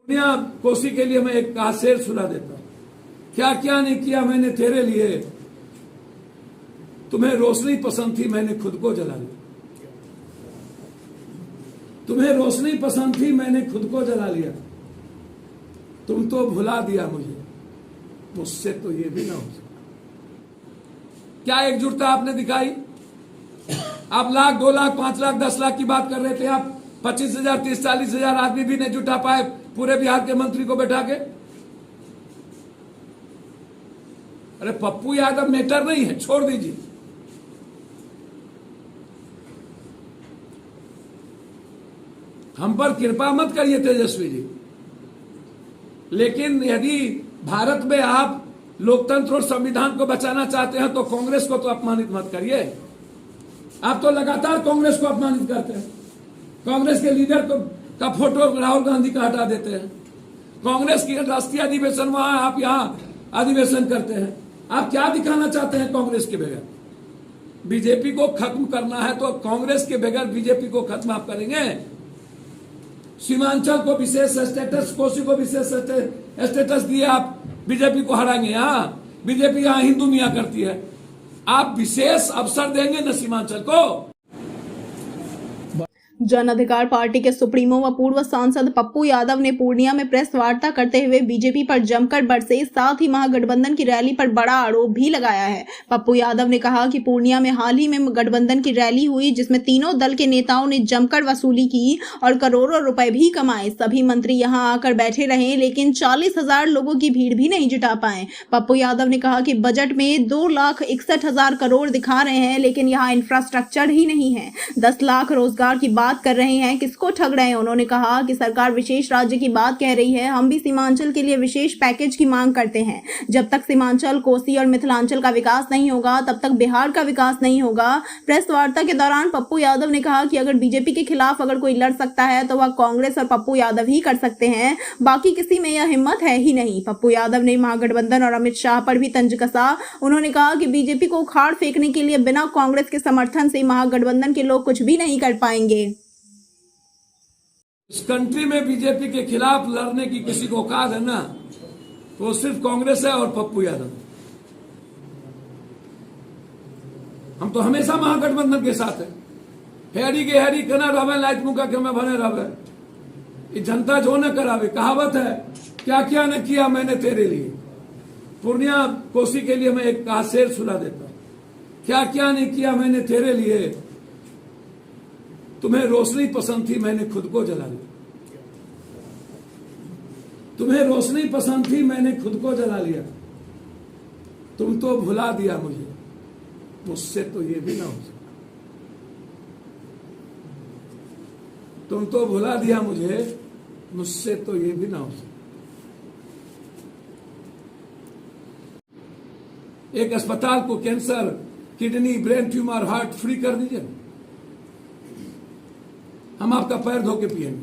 दुनिया कोसी के लिए मैं एक शेर सुना देता हूं। क्या क्या नहीं किया मैंने तेरे लिए, तुम्हें रोशनी पसंद थी मैंने खुद को जला लिया। तुम्हें रोशनी पसंद थी मैंने खुद को जला लिया। तुम तो भुला दिया मुझे, मुझसे तो ये भी ना हो सकता। क्या एकजुटता आपने दिखाई? आप लाख, 2 लाख, 5 लाख, 10 लाख की बात कर रहे थे। आप 25,000, 30, 40,000 आदमी भी नहीं जुटा पाए पूरे बिहार के मंत्री को बैठा के। अरे पप्पू यादव मैटर नहीं है, छोड़ दीजिए। हम पर कृपा मत करिए तेजस्वी जी, लेकिन यदि भारत में आप लोकतंत्र और संविधान को बचाना चाहते हैं तो कांग्रेस को तो अपमानित मत करिए। आप तो लगातार कांग्रेस को अपमानित करते हैं। कांग्रेस के लीडर का फोटो राहुल गांधी का हटा देते हैं। कांग्रेस की राष्ट्रीय अधिवेशन वहां, आप यहां अधिवेशन करते हैं। आप क्या दिखाना चाहते हैं कांग्रेस के बगैर? बीजेपी को खत्म करना है तो कांग्रेस के बगैर बीजेपी को खत्म आप करेंगे? सीमांचल को विशेष स्टेटस, कोसी को विशेष स्टेटस दिए आप बीजेपी को हराएंगे। यहाँ बीजेपी यहाँ हिंदू मियाँ करती है, आप विशेष अवसर देंगे न सीमांचल को? जन अधिकार पार्टी के सुप्रीमो व पूर्व सांसद पप्पू यादव ने पूर्णिया में प्रेस वार्ता करते हुए बीजेपी पर जमकर बरसे, साथ ही महागठबंधन की रैली पर बड़ा आरोप भी लगाया है। पप्पू यादव ने कहा कि पूर्णिया में हाल ही में गठबंधन की रैली हुई जिसमें तीनों दल के नेताओं ने जमकर वसूली की और करोड़ों रुपए भी कमाए। सभी मंत्री यहां आकर बैठे रहे लेकिन 40,000 लोगों की भीड़ भी नहीं जुटा पाए। पप्पू यादव ने कहा कि बजट में 2,61,000 करोड़ दिखा रहे हैं लेकिन यहाँ इंफ्रास्ट्रक्चर ही नहीं है। 10 लाख रोजगार की बात कर रहे हैं, किसको ठग रहे हैं? उन्होंने कहा कि सरकार विशेष राज्य की बात कह रही है, हम भी सीमांचल के लिए विशेष पैकेज की मांग करते हैं। जब तक सीमांचल, कोसी और मिथिलांचल का विकास नहीं होगा तब तक बिहार का विकास नहीं होगा। प्रेस वार्ता के दौरान पप्पू यादव ने कहा कि अगर बीजेपी के खिलाफ अगर कोई लड़ सकता है तो वह कांग्रेस और पप्पू यादव ही कर सकते हैं, बाकी किसी में यह हिम्मत है ही नहीं। पप्पू यादव ने महागठबंधन और अमित शाह पर भी तंज कसा। उन्होंने कहा कि बीजेपी को उखाड़ फेंकने के लिए बिना कांग्रेस के समर्थन से महागठबंधन के लोग कुछ भी नहीं कर पाएंगे। इस कंट्री में बीजेपी के खिलाफ लड़ने की किसी को औकात है ना, तो सिर्फ कांग्रेस है और पप्पू यादव। हम तो हमेशा महागठबंधन के साथ है। हैरी के हैरी कना रहे, लाइट मुका के मैं बने रहे। ये जनता जो न करावे, कहावत है, क्या क्या न किया मैंने तेरे लिए। पूर्णिया कोसी के लिए मैं एक शेर सुना देता हूं। क्या क्या नहीं किया मैंने तेरे लिए, तुम्हें रोशनी पसंद थी मैंने खुद को जला लिया। तुम्हें रोशनी पसंद थी मैंने खुद को जला लिया। तुम तो भुला दिया मुझे, मुझसे तो ये भी ना हो सकता। तुम तो भुला दिया मुझे, मुझसे तो ये भी ना हो सकता। एक अस्पताल को cancer, kidney, brain tumour, heart free कर दीजिए। हम आपका पैर धो के पिएंगे।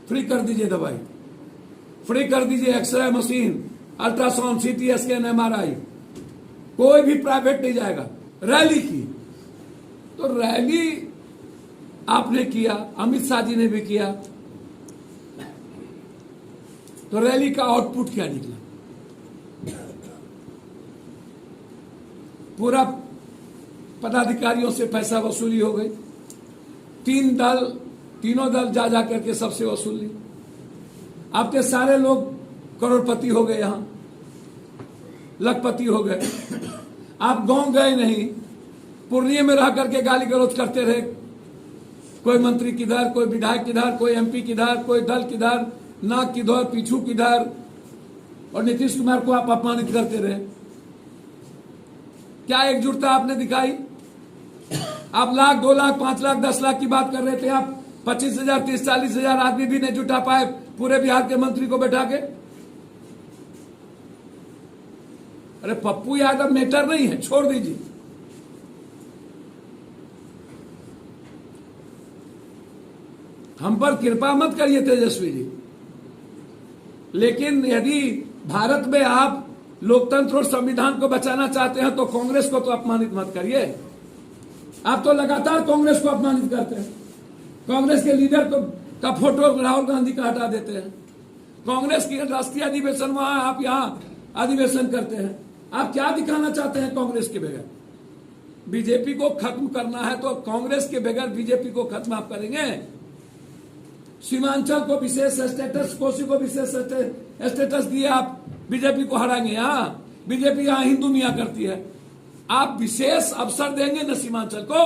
फ्री कर दीजिए दवाई, फ्री कर दीजिए x-ray machine, ultrasound, CT scan, MRI. कोई भी प्राइवेट नहीं जाएगा। रैली की तो रैली आपने किया, अमित शाह जी ने भी किया, तो रैली का आउटपुट क्या निकला? पूरा पदाधिकारियों से पैसा वसूली हो गई। तीनों दल जा करके सबसे वसूल ली। आपके सारे लोग करोड़पति हो गए, यहां लखपति हो गए। आप गांव गए नहीं, पूर्णिया में रह करके गाली गलौज करते रहे। कोई मंत्री किधर, कोई विधायक किधर, कोई एमपी किधर, कोई दल किधर, नाक किधर, पीछू किधर, और नीतीश कुमार को आप अपमानित करते रहे। क्या एकजुटता आपने दिखाई? आप लाख, 2 लाख, 5 लाख, 10 लाख की बात कर रहे थे। आप 25,000, 30, 40,000 आदमी भी नहीं जुटा पाए पूरे बिहार के मंत्री को बैठा के। अरे पप्पू यादव मैटर नहीं है, छोड़ दीजिए। हम पर कृपा मत करिए तेजस्वी जी, लेकिन यदि भारत में आप लोकतंत्र और संविधान को बचाना चाहते हैं तो कांग्रेस को तो अपमानित मत करिए। आप तो लगातार कांग्रेस को अपमानित करते हैं। कांग्रेस के लीडर का फोटो राहुल गांधी का हटा देते हैं। कांग्रेस की राष्ट्रीय अधिवेशन वहां, आप यहां अधिवेशन करते हैं। आप क्या दिखाना चाहते हैं कांग्रेस के बगैर? बीजेपी को खत्म करना है तो कांग्रेस के बगैर बीजेपी को खत्म आप करेंगे? सीमांचल को विशेष स्टेटस, कोसी को विशेष स्टेटस दिए आप बीजेपी को हराएंगे। यहाँ बीजेपी यहाँ हिंदू मियाँ करती है, आप विशेष अवसर देंगे न सीमांचल को?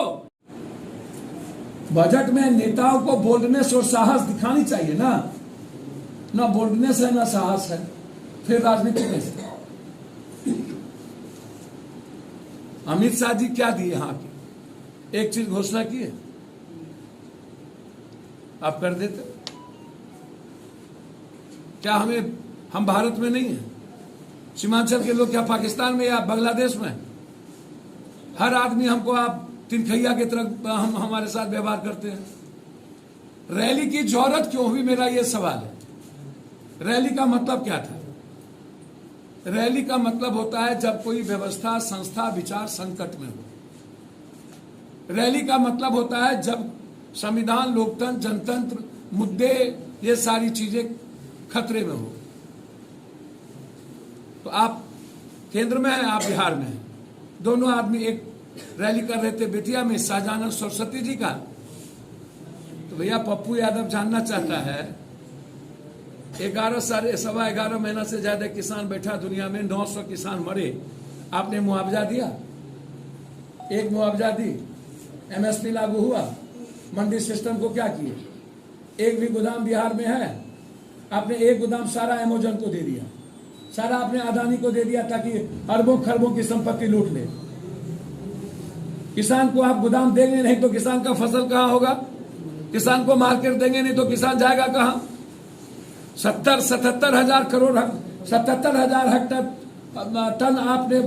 बजट में नेताओं को बोल्डनेस और साहस दिखानी चाहिए ना बोल्डनेस है ना साहस है, फिर राजनीति कैसे? अमित शाह जी क्या दिए यहाँ की? एक चीज घोषणा की है, आप कर देते? क्या हम भारत में नहीं है? सीमांचल के लोग क्या पाकिस्तान में या बांग्लादेश में? हर आदमी हमको आप तिनखैया की तरह हमारे साथ व्यवहार करते हैं। रैली की जरूरत क्यों हुई, मेरा यह सवाल है। रैली का मतलब क्या था? रैली का मतलब होता है जब कोई व्यवस्था, संस्था, विचार संकट में हो। रैली का मतलब होता है जब संविधान, लोकतंत्र, जनतंत्र, मुद्दे, ये सारी चीजें खतरे में हो। तो आप केंद्र में हैं, आप बिहार में हैं, दोनों आदमी एक रैली कर रहे थे बेतिया में शाहजहान सरस्वती जी का। तो भैया पप्पू यादव जानना चाहता है, 11.25 महीना से ज्यादा किसान बैठा दुनिया में, 900 किसान मरे, आपने मुआवजा दिया? एक मुआवजा दी? एमएसपी लागू हुआ? मंडी सिस्टम को क्या किए? एक भी गोदाम बिहार में है? आपने एक गोदाम सारा अमेजन को दे दिया, सारा आपने अदानी को दे दिया ताकि अरबों खरबों की संपत्ति लूट ले। किसान को आप गोदाम देंगे नहीं तो किसान का फसल कहां होगा? किसान को मार्केट देंगे नहीं तो किसान जाएगा कहां? 77 हजार करोड़ 77 हजार हेक्टेयर टन आपने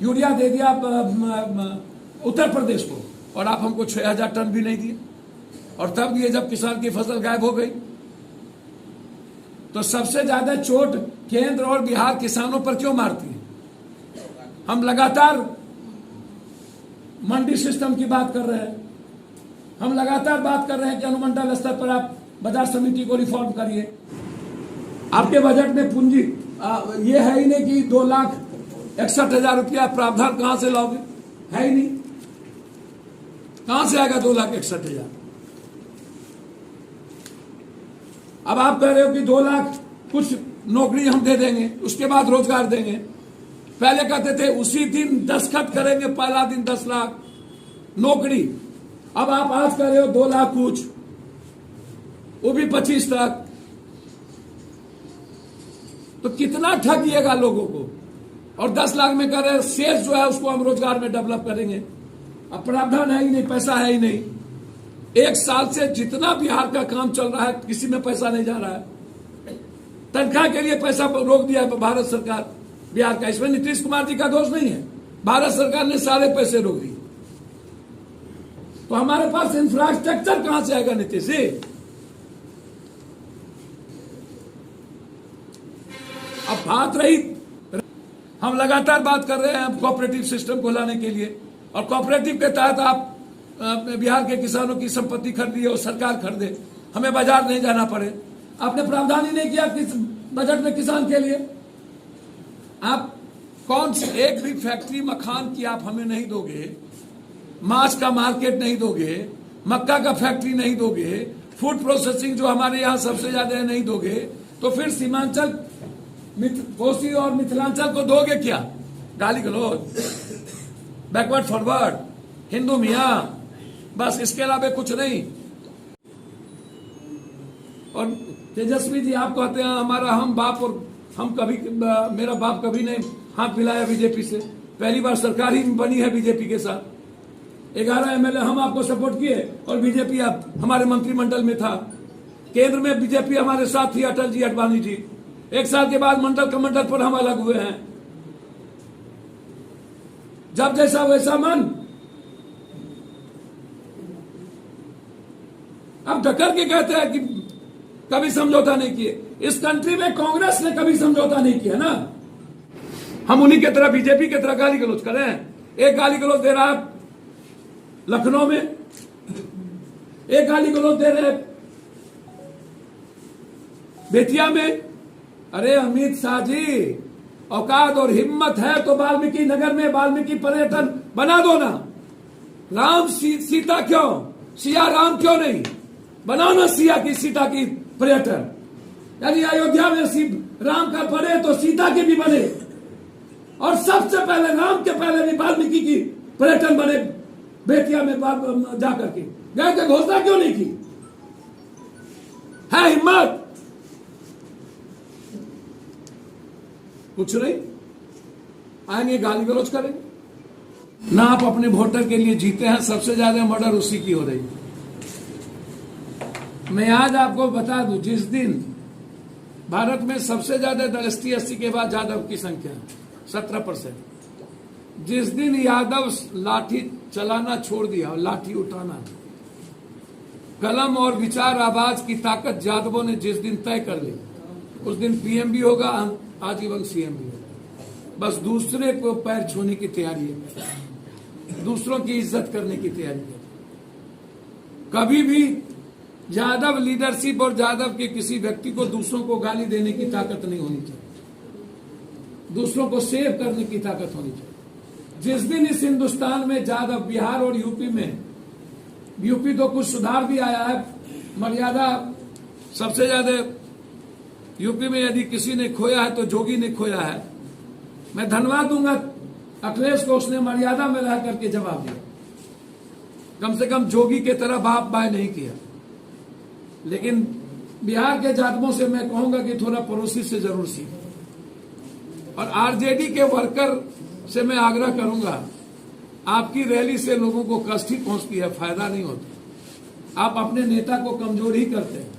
यूरिया दे दिया उत्तर प्रदेश को, और आप हमको 6000 टन भी नहीं दिए। और तब दिए जब किसान की फसल गायब हो गई। तो सबसे ज्यादा चोट केंद्र और बिहार किसानों पर क्यों मारती है? हम लगातार मंडी सिस्टम की बात कर रहे हैं, हम लगातार बात कर रहे हैं कि अनुमंडल स्तर पर आप बाजार समिति को रिफॉर्म करिए। आपके बजट में पूंजी ये है ही नहीं कि 2,61,000 रुपया प्रावधान कहां से लाओगे? है ही नहीं। कहां से आएगा 2,61,000? अब आप कह रहे हो कि 2 लाख कुछ नौकरी हम दे देंगे, उसके बाद रोजगार देंगे। पहले कहते थे उसी दिन दस्तखत करेंगे, पहला दिन 10 लाख नौकरी। अब आप आज कह रहे हो 2 लाख कुछ, वो भी 25 लाख। तो कितना ठगिएगा लोगों को? और 10 लाख में कह रहे शेष जो है उसको हम रोजगार में डेवलप करेंगे। अब प्रावधान है ही नहीं, पैसा है ही नहीं। 1 साल से जितना बिहार का काम चल रहा है किसी में पैसा नहीं जा रहा है। तनख्वाह के लिए पैसा रोक दिया है भारत सरकार बिहार का। इसमें नीतीश कुमार जी का दोष नहीं है, भारत सरकार ने सारे पैसे रोक दिए। तो हमारे पास इंफ्रास्ट्रक्चर कहां से आएगा नीतीश जी? अब बात रही, हम लगातार बात कर रहे हैं कोऑपरेटिव सिस्टम को लाने के लिए, और कोऑपरेटिव के तहत आप बिहार के किसानों की संपत्ति खरीदिए और सरकार खरीदे, हमें बाजार नहीं जाना पड़े। आपने प्रावधान ही नहीं किया किस बजट में किसान के लिए। आप कौन सी एक भी फैक्ट्री मखान की आप हमें नहीं दोगे, मांस का मार्केट नहीं दोगे, मक्का का फैक्ट्री नहीं दोगे, फूड प्रोसेसिंग जो हमारे यहाँ सबसे ज्यादा है नहीं दोगे, तो फिर सीमांचल, कोसी और मिथिलांचल को दोगे क्या? गाली गलौज, बैकवर्ड फॉरवर्ड, हिंदू मियाँ, बस इसके अलावा कुछ नहीं। और तेजस्वी जी आप कहते हैं हमारा हम बाप, और हम कभी, मेरा बाप कभी नहीं हाथ मिलाया बीजेपी से। पहली बार सरकार ही बनी है बीजेपी के साथ। 11 एमएलए हम आपको सपोर्ट किए और बीजेपी आप हमारे मंत्रिमंडल में था। केंद्र में बीजेपी हमारे साथ थी, अटल जी, अडवाणी जी। 1 साल के बाद मंडल कमंडल पर हम अलग हुए हैं। जब जैसा वैसा मन। अब ढकर के कहते हैं कि कभी समझौता नहीं किए। इस कंट्री में कांग्रेस ने कभी समझौता नहीं किया ना। हम उन्हीं की तरह, बीजेपी की तरह गाली गलौज करें। एक गाली गलौज दे रहा है लखनऊ में, एक गाली गलौज दे रहे बेतिया में। अरे अमित शाह जी, औकात और हिम्मत है तो वाल्मीकि नगर में वाल्मीकि पर्यटन बना दो ना। राम सीता क्यों, सिया राम क्यों नहीं, बनाओ ना सिया की सीता की पर्यटन। यानी अयोध्या में राम का बने तो सीता की भी बने, और सबसे पहले राम के पहले भी वाल्मीकि की पर्यटन बने बेतिया में जाकर के। गए के घोषणा क्यों नहीं की? है हिम्मत? कुछ नहीं, आएंगे गाली गलौज करेंगे ना। आप अपने वोटर के लिए जीते हैं, सबसे ज्यादा मर्डर उसी की हो रही है। मैं आज आपको बता दूं, जिस दिन भारत में सबसे ज्यादा ST/SC के बाद यादव की संख्या 17%, जिस दिन यादव लाठी चलाना छोड़ दिया और लाठी उठाना, कलम और विचार आवाज की ताकत यादवों ने जिस दिन तय कर ली, उस दिन PM भी होगा, आजीवन CM भी होगा। बस दूसरे को पैर छूने की तैयारी है, दूसरों की इज्जत करने की तैयारी है। कभी भी यादव लीडरशिप और यादव के किसी व्यक्ति को दूसरों को गाली देने की ताकत नहीं होनी चाहिए, दूसरों को सेव करने की ताकत होनी चाहिए। जिस दिन इस हिंदुस्तान में यादव, बिहार और यूपी तो कुछ सुधार भी आया है, मर्यादा सबसे ज्यादा यूपी में यदि किसी ने खोया है तो जोगी ने खोया है। मैं धन्यवाद दूंगा अखिलेश को, उसने मर्यादा में रह करके जवाब दिया, कम से कम जोगी के तरह बाप बाय नहीं किया। लेकिन बिहार के यादवों से मैं कहूंगा कि थोड़ा पड़ोसी से जरूर सीखें। और RJD के वर्कर से मैं आग्रह करूंगा, आपकी रैली से लोगों को कष्ट ही पहुंचती है, फायदा नहीं होता। आप अपने नेता को कमजोर ही करते हैं।